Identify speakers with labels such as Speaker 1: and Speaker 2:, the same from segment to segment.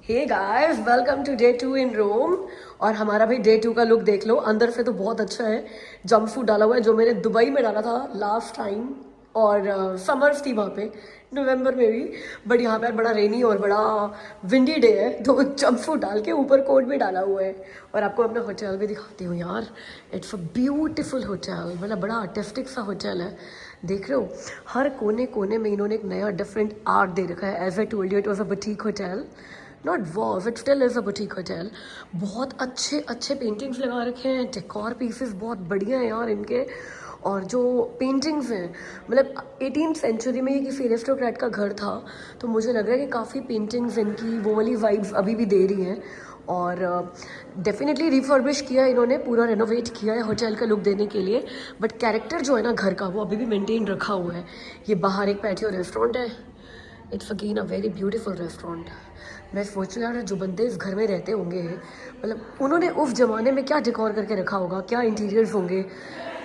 Speaker 1: Hey guys, welcome to day 2 in Rome. और हमारा भाई डे 2 का लुक देख लो। अंदर से तो बहुत अच्छा है। जंप सूट डाला हुआ है जो मैंने दुबई में डाला था लास्ट टाइम। और समर्स थी वहाँ पे, नवंबर में भी। बट यहाँ पे बड़ा रेनी और बड़ा विंडी डे है, तो जंप सूट डाल के ऊपर कोट भी डाला हुआ है। और आपको अपना होटल भी दिखाती हूँ यार। इट्स अ ब्यूटिफुल होटल, मतलब बड़ा आर्टिस्टिक सा होटल है। देख रहे हो, हर कोने कोने में इन्होंने एक नया डिफरेंट आर्ट दे रखा है। As I told you, it was a boutique hotel, not was, it still is a boutique hotel. बहुत अच्छे अच्छे पेंटिंग्स लगा रखे हैं, डेकोर पीसेस बहुत बढ़िया हैं यार इनके। और जो पेंटिंग्स हैं, मतलब 18th सेंचुरी में ये किसी एरिस्टोक्रेट का घर था, तो मुझे लग रहा है कि काफ़ी पेंटिंग्स इनकी वो वाली वाइब्स अभी भी दे रही हैं। और डेफिनेटली रिफर्बिश किया है इन्होंने, पूरा रेनोवेट किया है होटल का लुक देने के लिए। बट कैरेक्टर जो है ना घर का, वो अभी भी मेंटेन रखा हुआ है। ये बाहर एक पैटियो रेस्टोरेंट है। It's again a very beautiful restaurant. मैं सोच रहा हूँ जो बंदे इस घर में रहते होंगे, मतलब उन्होंने उस ज़माने में क्या डेकोर करके रखा होगा, क्या इंटीरियर्स होंगे।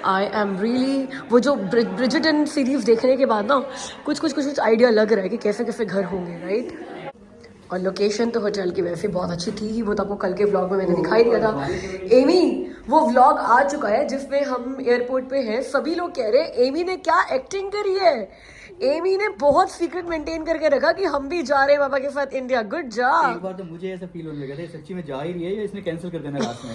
Speaker 1: आई एम रियली, वो जो ब्रिजिटन सीरीज़ देखने के बाद ना कुछ आइडिया लग रहा है कि कैसे कैसे घर होंगे, राइट। और लोकेशन तो होटल की वैसे बहुत अच्छी थी ही, वो तो आपको कल के व्लॉग में मैंने दिखाई दिया था। एमी, वो व्लॉग आ चुका है जिसमें हम एयरपोर्ट पे हैं। सभी लोग कह रहे हैं एमी ने क्या एक्टिंग करी है। एमी ने बहुत सीक्रेट मेंटेन करके रखा कि हम भी जा रहे हैं पापा के साथ इंडिया। Good job.
Speaker 2: एक बार तो मुझे ऐसा फील होने लगा था सच्ची में जा ही रही है या इसने कैंसिल कर देना लास्ट में।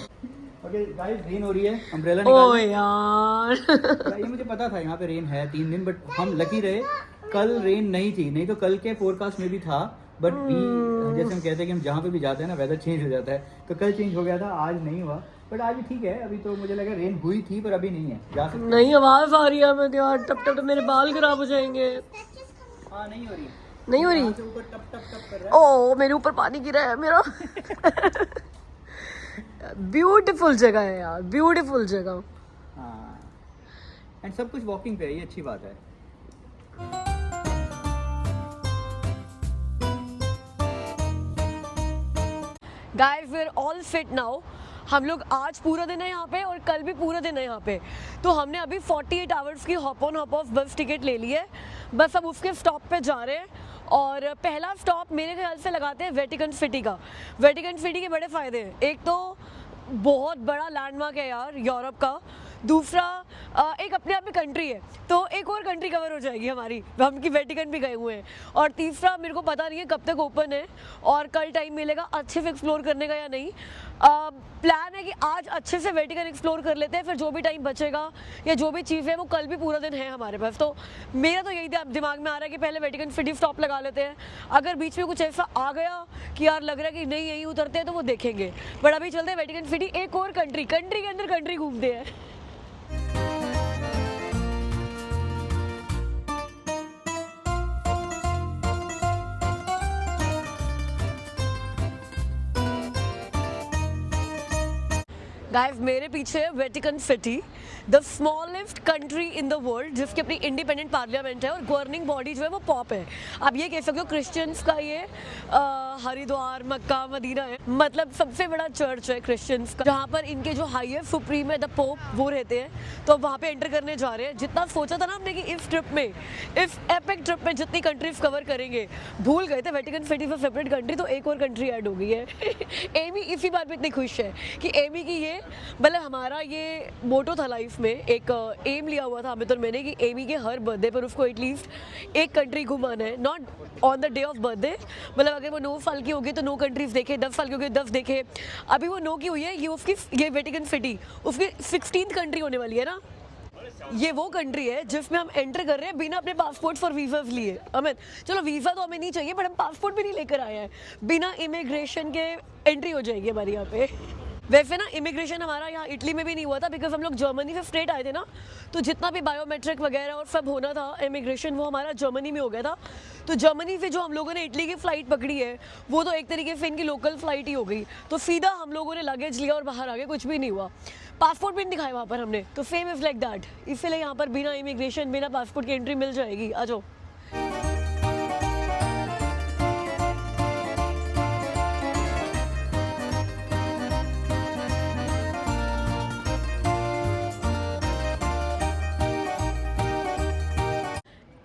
Speaker 2: ओके गाइस, रेन हो रही है, अम्ब्रेला
Speaker 1: ओ
Speaker 2: निकाल।
Speaker 1: यार
Speaker 2: ये मुझे पता था यहाँ पे रेन है 3 दिन, बट हम लकी रहे कल रेन नहीं थी, नहीं तो कल के फोरकास्ट में भी था। बट भी जैसे हम कहते हैं कि हम जहाँ पे भी जाते हैं ना वेदर चेंज हो जाता है, तो कल चेंज हो गया था, आज नहीं हुआ। बट आज भी ठीक है, अभी तो मुझे लगा रेन हुई थी पर अभी नहीं है, जा सकते हैं।
Speaker 1: नहीं, आवाज आ रही है मैं यार, टप टप मेरे बाल खराब हो जाएंगे।
Speaker 2: हाँ नहीं हो रही,
Speaker 1: नहीं हो रही।
Speaker 2: यहाँ से ऊपर टप टप टप कर रहा है।
Speaker 1: ओ मेरे ऊपर पानी गिरा है मेरा। ब्यूटीफुल जगह है यार, ब्यूटीफुल जगह।
Speaker 2: हाँ, एंड सब कुछ वॉकिंग पे है, ये अच्छी बात है।
Speaker 1: Guys we are all fit now. हम लोग आज पूरा दिन है यहाँ पे और कल भी पूरा दिन है यहाँ पे। तो हमने अभी 48 आवर्स की हॉप ऑन हॉप ऑफ बस टिकट ले ली है। बस अब उसके स्टॉप पे जा रहे हैं। और पहला स्टॉप मेरे ख्याल से लगाते हैं वेटिकन सिटी का। वेटिकन सिटी के बड़े फ़ायदे हैं। एक तो बहुत बड़ा लैंडमार्क है यार यूरोप का। दूसरा एक अपने आप में कंट्री है, तो एक और कंट्री कवर हो जाएगी हमारी, हम की वेटिकन भी गए हुए हैं। और तीसरा मेरे को पता नहीं है कब तक ओपन है और कल टाइम मिलेगा अच्छे से एक्सप्लोर करने का या नहीं। प्लान है कि आज अच्छे से वेटिकन एक्सप्लोर कर लेते हैं, फिर जो भी टाइम बचेगा या जो भी चीज़ है वो कल भी पूरा दिन है हमारे पास। तो मेरा तो यही दिमाग में आ रहा है कि पहले वेटिकन सिटी स्टॉप लगा लेते हैं। अगर बीच में कुछ ऐसा आ गया कि यार लग रहा है कि नहीं यहीं उतरते हैं तो वो देखेंगे। बट अभी चलते हैं वेटिकन सिटी, एक और कंट्री के अंदर कंट्री घूमते हैं। गाइस मेरे पीछे है Vatican city, the smallest country in the world, जिसकी अपनी इंडिपेंडेंट पार्लियामेंट है और गवर्निंग बॉडी जो है वो पॉप है। आप ये कह सकते हो क्रिश्चियंस का ये हरिद्वार मक्का मदीना है, मतलब सबसे बड़ा चर्च है क्रिश्चियंस का, जहाँ पर इनके जो हाईएस्ट सुप्रीम है द पोप वो रहते हैं। तो वहाँ पे एंटर करने जा रहे हैं। जितना सोचा था ना हमने कि इस ट्रिप में, इस एपिक ट्रिप में जितनी कंट्रीज कवर करेंगे, भूल गए थे वेटिकन सिटी से सेपरेट कंट्री, तो एक और कंट्री ऐड हो गई है। एमी इसी बात में इतनी खुश है कि एमी की ये, मतलब हमारा ये मोटो था लाइफ में, एक एम लिया हुआ था अमित और मैंने कि एमी के हर बर्थडे पर उसको एटलीस्ट एक कंट्री घुमाना है, not on the day of birthday. मतलब अगर वो 9 साल की होगी तो 9 कंट्रीज देखे, 10 साल की होगी 10 देखे। अभी वो 9 की हुई है, ये उसकी, ये वेटिकन सिटी उसकी 16th कंट्री होने वाली है ना। ये वो कंट्री है जिसमें हम एंटर कर रहे हैं बिना अपने पासपोर्ट और वीज़ा लिए। अमित चलो वीज़ा तो हमें नहीं चाहिए, बट हम पासपोर्ट भी नहीं लेकर आए हैं, बिना इमिग्रेशन के एंट्री हो जाएगी हमारी यहाँ पे। वैसे ना इमिग्रेशन हमारा यहाँ इटली में भी नहीं हुआ था, बिकॉज हम लोग जर्मनी से स्ट्रेट आए थे ना, तो जितना भी बायोमेट्रिक वगैरह और सब होना था इमिग्रेशन, वो हमारा जर्मनी में हो गया था। तो जर्मनी से जो हम लोगों ने इटली की फ़्लाइट पकड़ी है, वो तो एक तरीके से इनकी लोकल फ़्लाइट ही हो गई। तो सीधा हम लोगों ने लगेज लिया और बाहर आ गए, कुछ भी नहीं हुआ। पासपोर्ट भी नहीं दिखाया वहाँ पर हमने, तो सेम इज़ लाइक दैट। इसलिए यहाँ पर बिना इमिग्रेशन बिना पासपोर्ट की एंट्री मिल जाएगी। आ जाओ।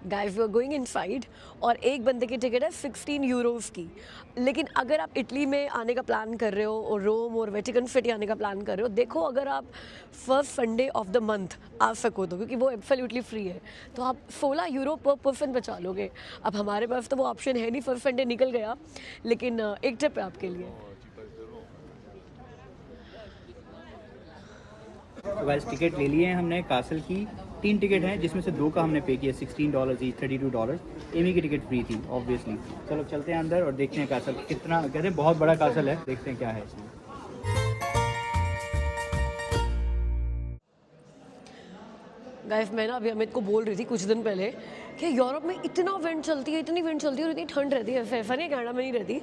Speaker 1: Guys we are going inside और एक बंदे की टिकट है 16 यूरोस की। लेकिन अगर आप इटली में आने का प्लान कर रहे हो और रोम और वेटिकन सिटी आने का प्लान कर रहे हो, देखो अगर आप first Sunday of the month आ सको तो, क्योंकि वो एब्सोल्युटली फ्री है, तो आप 16 यूरो पर पर्सन बचा लोगे। अब हमारे पास तो वो ऑप्शन है नहीं, फर्स्ट संडे निकल गया, लेकिन एक ट्रिप है आपके लिए।
Speaker 2: तो गाइस टिकट ले लिए हैं हमने कासल की। 3 टिकट हैं जिसमें से 2 का हमने पे किया $16 ईच, $32। एमी की टिकट फ्री थी ऑब्वियसली। चलो चलते हैं अंदर और देखते हैं कासल कितना, कहते हैं बहुत बड़ा कासल है, देखते हैं क्या है इसमें।
Speaker 1: गाइस मैं ना अभी अमित को बोल रही थी कुछ दिन पहले कि यूरोप में इतना विंड चलती है, इतनी विंड चलती है और इतनी ठंड रहती है। ऐसा नहीं कनाडा में नहीं रहती,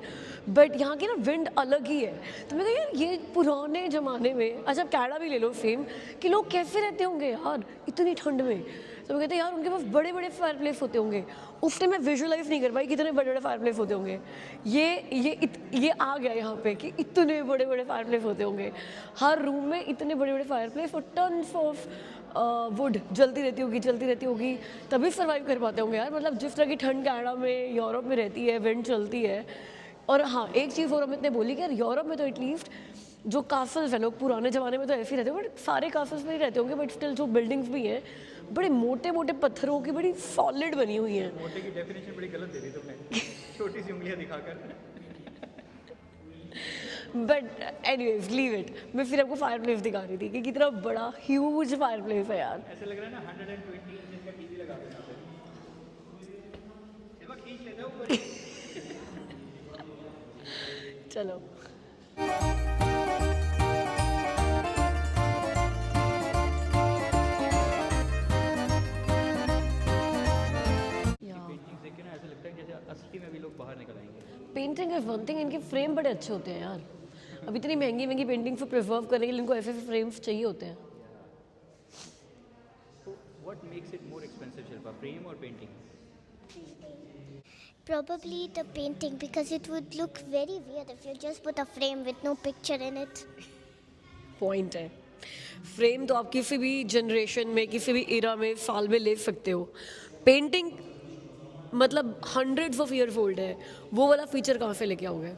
Speaker 1: बट यहाँ की ना विंड अलग ही है। तो मैं कहा यार ये पुराने ज़माने में, अच्छा अब कनाडा भी ले लो सेम, कि लोग कैसे रहते होंगे यार इतनी ठंड में। तो मैं कहते यार उनके पास बड़े बड़े फायर प्लेस होते होंगे। उस टाइम मैं विजुअलाइज नहीं कर पाई कितने बड़े बड़े फायर प्लेस होते होंगे। ये आ गया यहाँ पे कि इतने बड़े बड़े फायर प्लेस होते होंगे, हर रूम में इतने बड़े बड़े फायर प्लेस और टन्स ऑफ वुड जलती रहती होगी, तभी सर्वाइव कर पाते होंगे यार। मतलब जिस तरह की ठंड कनाडा में यूरोप में रहती है, विंड चलती है। और हाँ एक चीज़ और अमित ने बोली कि यार यूरोप में तो एटलीस्ट जो कासल्स हैं, लोग पुराने ज़माने में तो ऐसे ही रहते होंगे, बट सारे कासल्स में ही रहते होंगे, बट स्टिल जो बिल्डिंग्स भी हैं बड़े मोटे मोटे पत्थरों की, बड़ी सॉलिड बनी हुई हैं।
Speaker 2: मोटे की डेफिनेशन बड़ी गलत दे दी तुमने, छोटी सी उंगलियां दिखाकर।
Speaker 1: But anyways leave it. मैं फिर आपको फायर प्लेस दिखा रही थी कि कितना बड़ा ह्यूज फायर प्लेस है यार।
Speaker 2: ऐसे लग रहा है ना 120 इंच का टीवी लगा देना है, खींच लेता है ऊपर।
Speaker 1: चलो
Speaker 2: ऐसा लगता है जैसे असली में भी लोग बाहर निकल आएंगे।
Speaker 1: पेंटिंग इज वन थिंग, इनके फ्रेम बड़े अच्छे होते हैं यार। अब इतनी महंगी महंगी पेंटिंग को प्रिजर्व करने के लिए इनको ऐसे फ्रेम्स चाहिए होते हैं।
Speaker 2: So what makes it more expensive, Shilpa, frame or painting?
Speaker 3: Probably the painting, because it would look very weird if you just put a frame with no picture in it.
Speaker 1: Point है, frame तो आप किसी भी generation में, किसी भी इरा में, साल में ले सकते हो। पेंटिंग मतलब हंड्रेड्स ऑफ ईयर्स ओल्ड है, वो वाला फीचर कहाँ से लेके आओगे?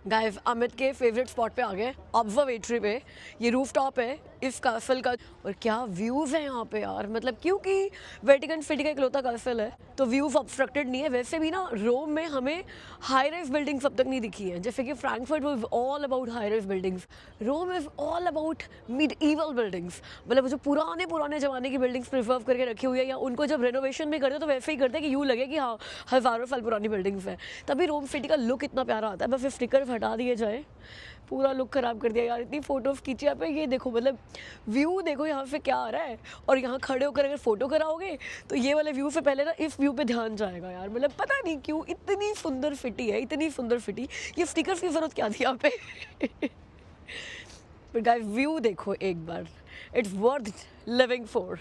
Speaker 1: गाइस अमित के फेवरेट स्पॉट पे आ गए, ऑब्जर्वेटरी पे। ये रूफटॉप है इस कासल का, और क्या व्यूज़ हैं यहाँ पे यार। मतलब क्योंकि वेटिकन सिटी का इकलौता कासल है तो व्यूज़ ऑब्स्ट्रक्टेड नहीं है। वैसे भी ना रोम में हमें हाई राइज बिल्डिंग्स अब तक नहीं दिखी है, जैसे कि Frankfurt was all about high rise buildings, Rome is all about medieval buildings. मतलब जो पुराने पुराने ज़माने की बिल्डिंग्स प्रिजर्व करके रखी हुई है, या उनको जब रेनोवेशन भी करते तो वैसे ही करते हैं कि यूँ लगे कि हाँ हज़ारों साल पुरानी बिल्डिंग्स हैं, तभी रोम सिटी का लुक इतना प्यारा आता है। बस स्टिकर हटा दिए जाए, पूरा लुक ख़राब कर दिया यार। इतनी फ़ोटोज़ खींची यहाँ पे, ये देखो मतलब व्यू देखो यहाँ से क्या आ रहा है, और यहाँ खड़े होकर अगर फ़ोटो कराओगे तो ये वाले व्यू से पहले ना इस व्यू पे ध्यान जाएगा यार। मतलब पता नहीं क्यों इतनी सुंदर सिटी है, इतनी सुंदर सिटी, ये स्टिकर की ज़रूरत क्या थी यहाँ पे। बट गाइस व्यू देखो एक बार, it's worth living for.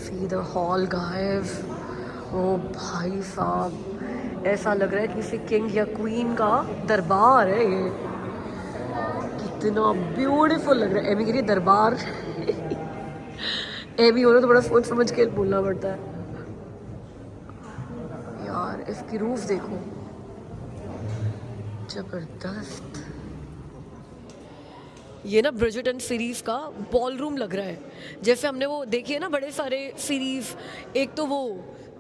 Speaker 1: See the hall guys, ओ भाई साहब ऐसा लग रहा है किसी किंग या क्वीन का दरबार है ये। कितना ब्यूटीफुल लग रहा है। एमी कह रही है दरबार। एमी हो रहा तो बड़ा सोच समझ के बोलना पड़ता है यार। इसकी रूफ देखो, जबरदस्त। ये ना ब्रिजर्टन सीरीज़ का बॉल रूम लग रहा है, जैसे हमने वो देखी है ना बड़े सारे सीरीज़, एक तो वो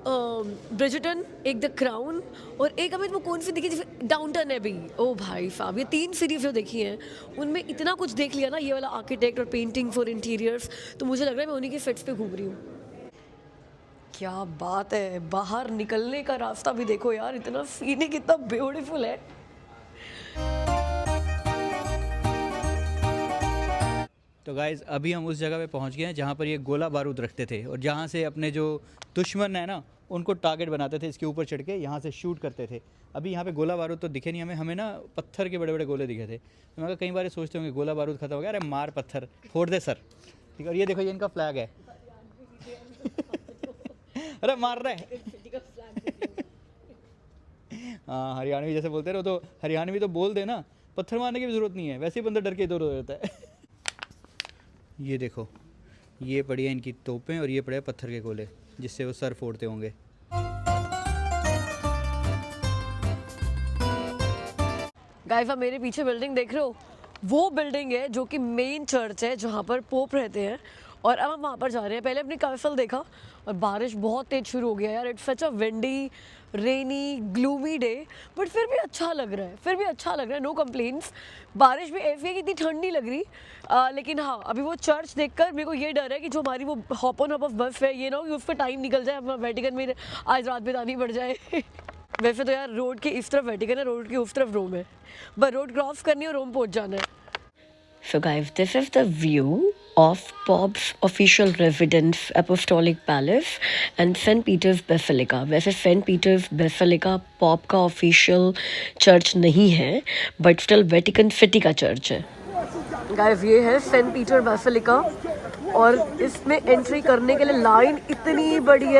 Speaker 1: ब्रिजर्टन, एक द क्राउन, और एक हमें वो कौन सी देखी जैसे डाउनटन है भी। ओ भाई साहब, ये 3 सीरीज़ जो देखी हैं उनमें इतना कुछ देख लिया ना, ये वाला आर्किटेक्ट और पेंटिंग्स और इंटीरियर्स, तो मुझे लग रहा है मैं उन्हीं के सेट्स पे घूम रही हूँ। क्या बात है, बाहर निकलने का रास्ता भी देखो यार, इतना सीनिक, इतना ब्यूटीफुल है।
Speaker 2: तो गाइज़ अभी हम उस जगह पे पहुंच गए हैं जहाँ पर ये गोला बारूद रखते थे और जहाँ से अपने जो दुश्मन है ना उनको टारगेट बनाते थे, इसके ऊपर चढ़ के यहाँ से शूट करते थे। अभी यहाँ पे गोला बारूद तो दिखे नहीं हमें ना पत्थर के बड़े बड़े गोले दिखे थे। तो मैं कई बार सोचते होंगे गोला बारूद खत्म हो गया, अरे मार पत्थर फोड़ दे सर, ठीक है। और ये देखो, ये इनका फ्लैग है अरे मार रहा है हाँ, हरियाणवी जैसे बोलते रहो, तो हरियाणवी तो बोल देना, पत्थर मारने की भी ज़रूरत नहीं है, वैसे ही बंदा डर के इधर उधर रहता है ये देखो, ये पड़ी है इनकी तोपें और ये पड़े हैं पत्थर के गोले जिससे वो सर फोड़ते होंगे।
Speaker 1: गाइस आप मेरे पीछे बिल्डिंग देख रहे हो, वो बिल्डिंग है जो कि मेन चर्च है जहाँ पर पोप रहते हैं, और अब हम वहाँ पर जा रहे हैं। पहले अपने कैसल देखा और बारिश बहुत तेज शुरू हो गया यार, it's such a windy rainy gloomy day, but फिर भी अच्छा लग रहा है, नो कंप्लेंट्स। बारिश भी ऐसी है कि इतनी ठंड नहीं लग रही, लेकिन हाँ अभी वो चर्च देखकर मेरे को ये डर है कि जो हमारी वो हॉप ऑन हॉप ऑफ बस है, ये ना कि उस पर टाइम निकल जाए, हमारा वेटिकन में आज रात बितानी पड़ जाए वैसे तो यार रोड के इस तरफ वेटिकन है, रोड के उस तरफ रोम है, बस रोड क्रॉस करनी है और रोम पहुंच जाना है। So guys, this is the view of Pop's official residence, Apostolic Palace and St. Peter's Basilica. वैसे St. Peter's Basilica पॉप का ऑफिशियल चर्च नहीं है, बट स्टिल वेटिकन सिटी का चर्च है। गाइस ये है सेंट पीटर बेसिलिका, और इसमें एंट्री करने के लिए लाइन इतनी बड़ी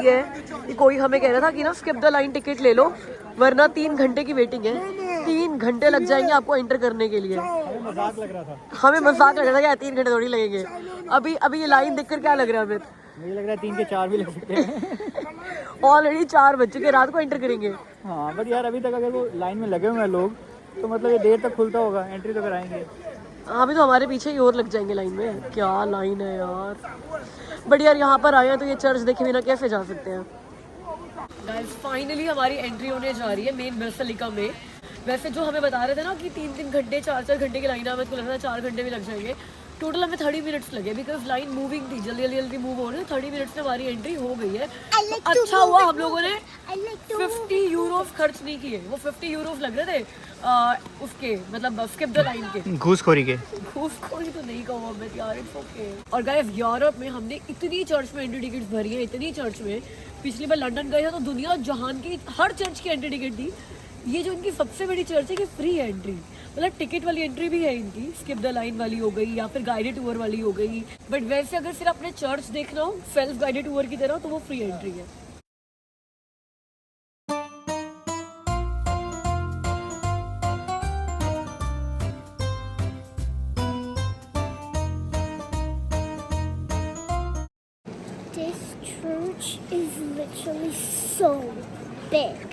Speaker 1: है कि कोई हमें कह रहा था कि ना स्किप द लाइन टिकट ले लो वरना 3 घंटे की वेटिंग है, 3 घंटे लग जाएंगे आपको एंटर करने के लिए। हमें मजाक लग रहा था क्या 3 घंटे थोड़ी लगेंगे। अभी ये लाइन देखकर क्या लग रहा है हमें?
Speaker 2: मुझे लग रहा है 3 के 4 भी लग सकते हैं
Speaker 1: ऑलरेडी 4 बज चुके, रात को एंटर करेंगे।
Speaker 2: हाँ बट यार अभी तक अगर वो लाइन में लगे हुए हैं लोग तो मतलब ये देर तक खुलता होगा, एंट्री तो कराएंगे।
Speaker 1: अभी तो हमारे पीछे ही और लग जाएंगे लाइन में, क्या लाइन है यार। बट यार यहाँ पर आए हैं तो ये चर्च देखे बिना कैसे जा सकते हैं। गाइस फाइनली हमारी एंट्री होने जा रही है मेन बेसिलिका में। वैसे जो हमें बता रहे थे ना कि 3-3 घंटे 4-4 घंटे की लाइन है, हमें तो लग रहा था 4 घंटे भी लग जाएंगे। टोटल हमें 30 मिनट्स लगे बिकॉज लाइन मूविंग थी, जल्दी मूव हो रही है। 30 मिनट्स में हमारी एंट्री हो गई है। अच्छा हुआ हम लोगों ने 50 यूरोस खर्च नहीं किए, वो 50 यूरोस लग रहे थे उसके मतलब स्किप द लाइन के, घूसखोरी तो नहीं कहूँ मैं यार, इट्स ओके। और गाइस यूरोप में हमने इतनी चर्च में एंट्री टिकट्स भरी है, इतनी चर्च में, पिछली बार लंदन गए थे तो दुनिया जहान की हर चर्च की एंट्री टिकट थी। ये जो इनकी सबसे बड़ी चर्च है कि फ्री एंट्री, मतलब टिकट वाली एंट्री भी है इनकी, स्किप द लाइन वाली हो गई या फिर गाइडेड टूर वाली हो गई। बट वैसे अगर सिर्फ अपने चर्च देखना हो सेल्फ गाइडेड टूर की तरह तो वो फ्री एंट्री है।
Speaker 3: This church is literally so big.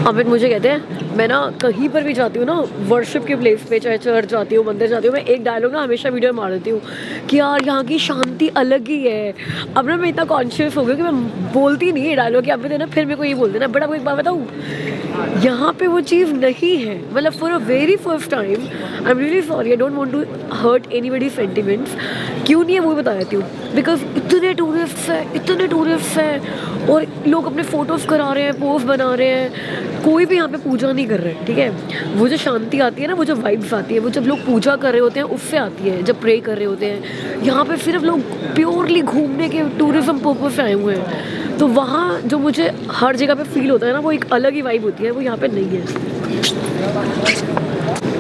Speaker 1: Amit मुझे कहते हैं मैं ना कहीं पर भी जाती हूँ ना वर्शिप के प्लेस पे, चाहे चर्च जाती हूँ मंदिर जाती हूँ, मैं एक डायलॉग ना हमेशा वीडियो में मार देती हूँ कि यार यहाँ की शांति अलग ही है। अब ना मैं इतना कॉन्शियस हो गई कि मैं बोलती नहीं है डायलॉग कि अब भी देना फिर मेरे को ये बोल देना। बट आपको एक बात बताऊँ, यहाँ पे वो चीज़ नहीं है। मतलब for a very first time I am really sorry, I don't want to hurt anybody sentiments. क्यों नहीं है वो भी बता देती हूँ। बिकॉज इतने टूरिस्ट हैं और लोग अपने फ़ोटोज़ करा रहे हैं, पोस्ट बना रहे हैं, कोई भी यहाँ पे पूजा नहीं कर रहे हैं, ठीक है। वो जो शांति आती है ना, वो जो वाइब्स आती है, वो जब लोग पूजा कर रहे होते हैं उससे आती है, जब प्रे कर रहे होते हैं। यहाँ पे सिर्फ लोग प्योरली घूमने के टूरिज्म पर्पज से आए हुए हैं, तो वहाँ जो मुझे हर जगह पे फील होता है ना, वो एक अलग ही वाइब होती है, वो यहाँ पे नहीं है।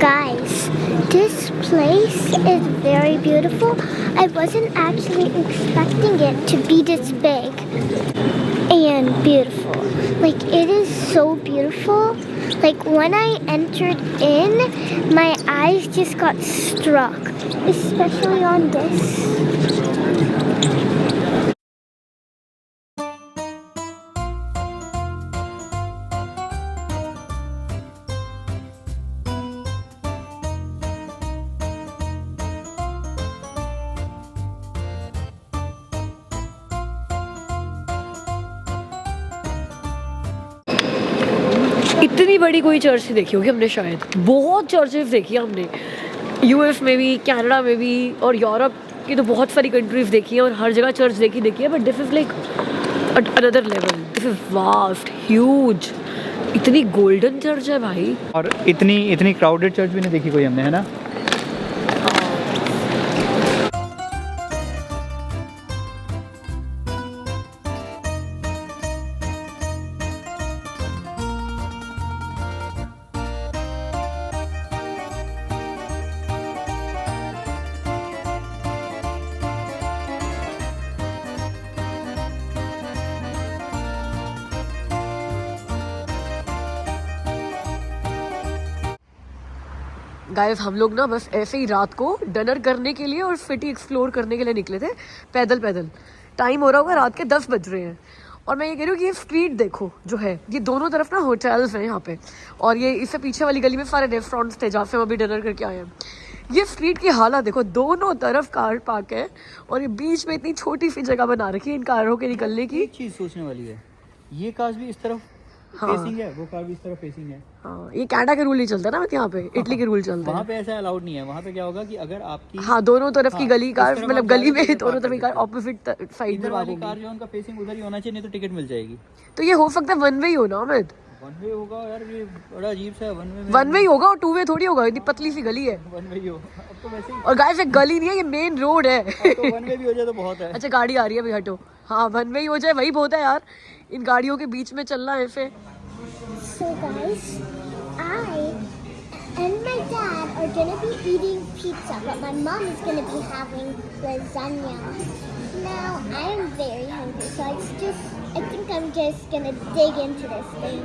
Speaker 3: Guys, this place is very beautiful. I wasn't actually expecting it to be this big and beautiful. Like, it is so beautiful. Like, when I entered in, my eyes just got struck, especially on this.
Speaker 1: इतनी बड़ी कोई church नहीं देखी होगी हमने शायद, बहुत churches देखी है हमने, यूएस में भी, कनाडा में भी, और यूरोप की तो बहुत सारी कंट्रीज देखी है और हर जगह चर्च देखी है, but this is like another level, this is vast, huge, इतनी गोल्डन चर्च है भाई।
Speaker 2: और इतनी क्राउडेड चर्च भी नहीं देखी कोई हमने, है ना।
Speaker 1: गाइस हम लोग ना बस ऐसे ही रात को डिनर करने के लिए और सिटी एक्सप्लोर करने के लिए निकले थे पैदल। टाइम हो रहा होगा रात के 10 बज रहे हैं और मैं ये कह रही हूँ कि ये स्ट्रीट देखो जो है, ये दोनों तरफ ना होटल्स हैं यहाँ पे, और ये इससे पीछे वाली गली में सारे रेस्टोरेंट्स थे जहाँ से हम अभी डिनर करके आए हैं। ये स्ट्रीट की हालत देखो, दोनों तरफ कार पार्क है और ये बीच में इतनी छोटी सी जगह बना रखी है इन कारों के निकलने की।
Speaker 2: एक चीज़ सोचने वाली है, ये कार भी इस तरफ फेसिंग है, वो कार भी इस तरफ फेसिंग है।
Speaker 1: हाँ, ये कनाडा के रूल नहीं चलता ना, यहाँ पे इटली के रूल चलते हैं।
Speaker 2: वहाँ पे ऐसा अलाउड नहीं है। वहाँ पे क्या होगा कि अगर आपकी
Speaker 1: दोनों तरफ की गली कार, मतलब गली में दोनों तरफ की कार
Speaker 2: कार
Speaker 1: ऑपोजिट साइड में
Speaker 2: वाली कार जो उनका फेसिंग उधर ही होना चाहिए, नहीं तो टिकट मिल जाएगी।
Speaker 1: तो ये हो सकता है वन वे ही हो ना अमित,
Speaker 2: वन वे होगा यार, ये बड़ा अजीब सा है।
Speaker 1: वन वे ही होगा और टू वे थोड़ी होगा, इतनी पतली सी गली है।
Speaker 2: वन वे ही हो, अब तो वैसे ही।
Speaker 1: और गाइस एक गली नहीं है, ये मेन रोड है।
Speaker 2: तो वन वे भी हो जाए तो बहुत है।
Speaker 1: अच्छा गाड़ी आ रही है भाई, हटो। हाँ वन वे ही हो जाए वही बहुत है यार, इन गाड़ियों के बीच में चलना है ऐसे।
Speaker 3: So guys, I and my dad are gonna be eating pizza, but my mom is gonna be having lasagna. Now I am very hungry, so I think I'm just gonna dig into this thing.